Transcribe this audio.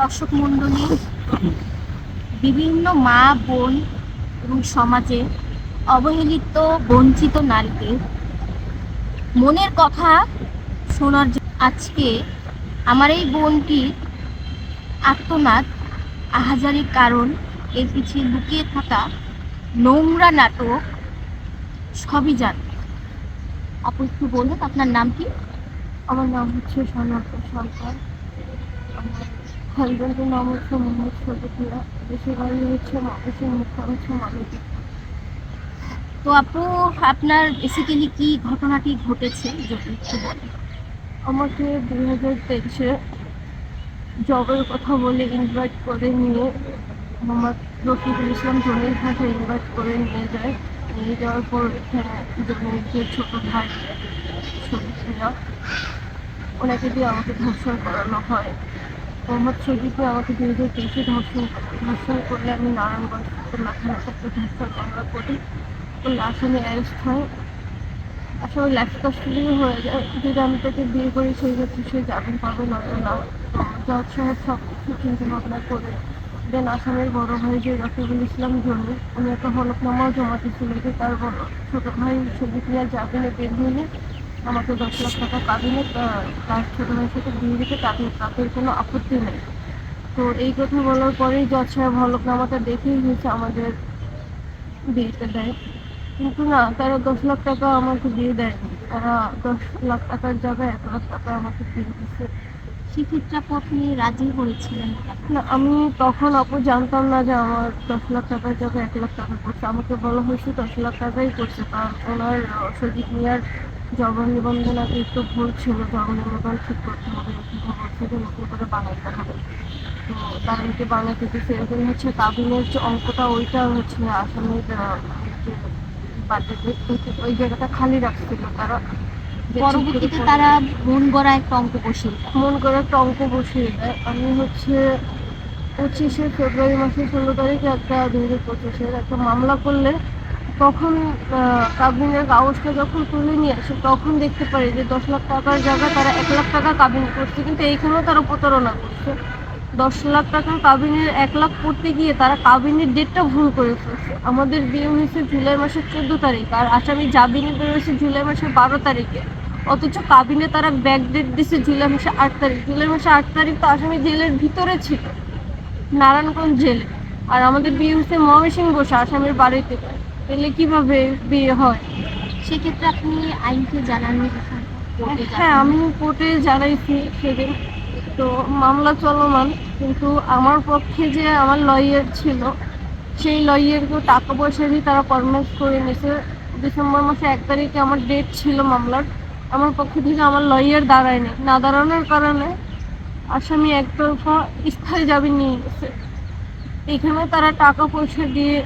দর্শক মণ্ডলী, বিভিন্ন মা বোন এবং সমাজে অবহেলিত বঞ্চিত নারীদের মনের কথা শোনার জন্য আজকে আমার এই বোনটির আর্তনাদ, আহাজারির কারণ, এর পিছিয়ে লুকিয়ে থাকা নোংরা নাটক সবই জানি। আপু একটু বলবেন আপনার নাম কি? আমার নাম হচ্ছে সনকা সরকার। আমার হাজবেন্ডের নাম হচ্ছে মোহাম্মদ শফিকুল্লাহ। দেশের বাড়ি হচ্ছে দেশের মুখ্য হচ্ছে মালতী। তো আপু, আপনার বেসিক্যালি কি ঘটনাটি ঘটেছে যদি একটু বলেন। আমাকে 2023-এ জবের কথা বলে ইনভাইট করে নিয়ে মোহাম্মদ রফিকুল ইসলাম জমির ঘাটে ইনভাইট করে নিয়ে যায়। নিয়ে যাওয়ার পর এখানে জমির যে ছোট ভাই শফিক মিয়া, ওনাকে দিয়ে আমাকে ধর্ষণ করানো হয়। মোহাম্মদ শফিককে আমাকে 2023-এ ধর্ষণ করলে আমি নারায়ণগঞ্জ মাথায় ধর্ষণ মামলা করি। করলে আসামি অ্যারেস্ট হয়। আসলে লাইফ কাস্টডি হয়ে যায়। যদি আমি তাকে বিয়ে করি সেই ক্ষেত্রে সে জামিন পাবে, নয়তো না। জজ সাহেব সব কিছু চিন্তা ভাবনা করে দেন আসামের বড় ভাই যে রফিকুল ইসলাম জমি, উনি একটা হলফনামাও জমা দিয়েছিল যে তার বড় ছোট ভাই শফিক মিয়া জামিনে বের হইলে আমাকে 10 লাখ টাকা কাবিনে তার ছোট ভাইয়ের সাথে বিয়ে দিতে তাদের কোনো আপত্তি নেই। তো এই কথা বলার পরেই জজ সাহেব হলফনামাটা দেখেই হয়েছে আমাদের বিয়েতে দেয়। কিন্তু না, তারা 10 লাখ টাকা আমাকে দিয়ে দেয়নি। তারা 10 লাখ টাকার জায়গায় 1 লাখ টাকা আমাকে দিয়ে দিচ্ছে। সেক্ষেত্রে আপু আপনি রাজি হয়েছিলেন? না, আমি তখন আপু জানতাম না যে আমার 10 লাখ টাকার জায়গায় 1 লাখ টাকা করছে। আমাকে বলা হয়েছে 10 লাখ টাকাই করছে, কারণ ওনার শরীর মিয়ার জবান নিবন্ধনাতে একটু ভুল ছিল। জবান নিবন্ধন ঠিক করতে হবে, কিন্তু হচ্ছে যে নতুন করে বানাইতে হবে। তো তারা এটি বানাতে দিচ্ছে। এরকম হচ্ছে কাবিনের যে অঙ্কটা, ওইটা হচ্ছে আসামের যে বাজেটে ওই জায়গাটা খালি রাখছিল তারা। পরবর্তীতে তারা মন গড়া একটা অঙ্ক বসিয়ে দেয়। মন করে একটা অঙ্ক বসিয়ে দেয়। আমি হচ্ছে 25শে ফেব্রুয়ারি মাসের 16 তারিখে একটা 2025-এর একটা মামলা করলে তখন কাবিনের কাগজটা যখন তুলে নিয়ে আসে তখন দেখতে পারি যে 10 লাখ টাকার জায়গায় তারা 1 লাখ টাকা কাবিন করছে। কিন্তু এইখানেও তারা প্রতারণা করছে। 10 লাখ টাকার কাবিনের 1 লাখ করতে গিয়ে তারা কাবিনের ডেটটা ভুল করে ফেলছে। আমাদের বিয়ে হয়েছে জুলাই মাসের 14 তারিখ, আর আসামি জামিনে বেরোয়েছে জুলাই মাসের 12 তারিখে। অথচ কাবিনে তারা ব্যাক ডেট দিছে জুলাই মাসের 8 তারিখ। জুলাই মাসের 8 তারিখ তো আসামি জেলের ভিতরে ছিল, নারায়ণগঞ্জ জেলে। আর আমাদের বিয়ে হচ্ছে ময়মনসিংহ বসে আসামের বাড়িতে। তাহলে কিভাবে বিয়ে হয়? সেক্ষেত্রে আপনি আইনকে জানানোর হ্যাঁ, আমি কোর্টে জানাইছি সেদিন। তো মামলা চলমান, কিন্তু আমার পক্ষে যে আমার লয়ার ছিল সেই লয়ারকে টাকা পয়সা দিয়ে তারা কনভিন্স করে নিয়েছে। ডিসেম্বর মাসে 1 তারিখে আমার ডেট ছিল মামলার। আমার পক্ষে থেকে আমার লয়ার দাঁড়ায়নি। না দাঁড়ানোর কারণে আসামি একতরফা স্থায়ী জামিন নিয়ে গেছে। এখানে তারা টাকা পয়সা দিয়ে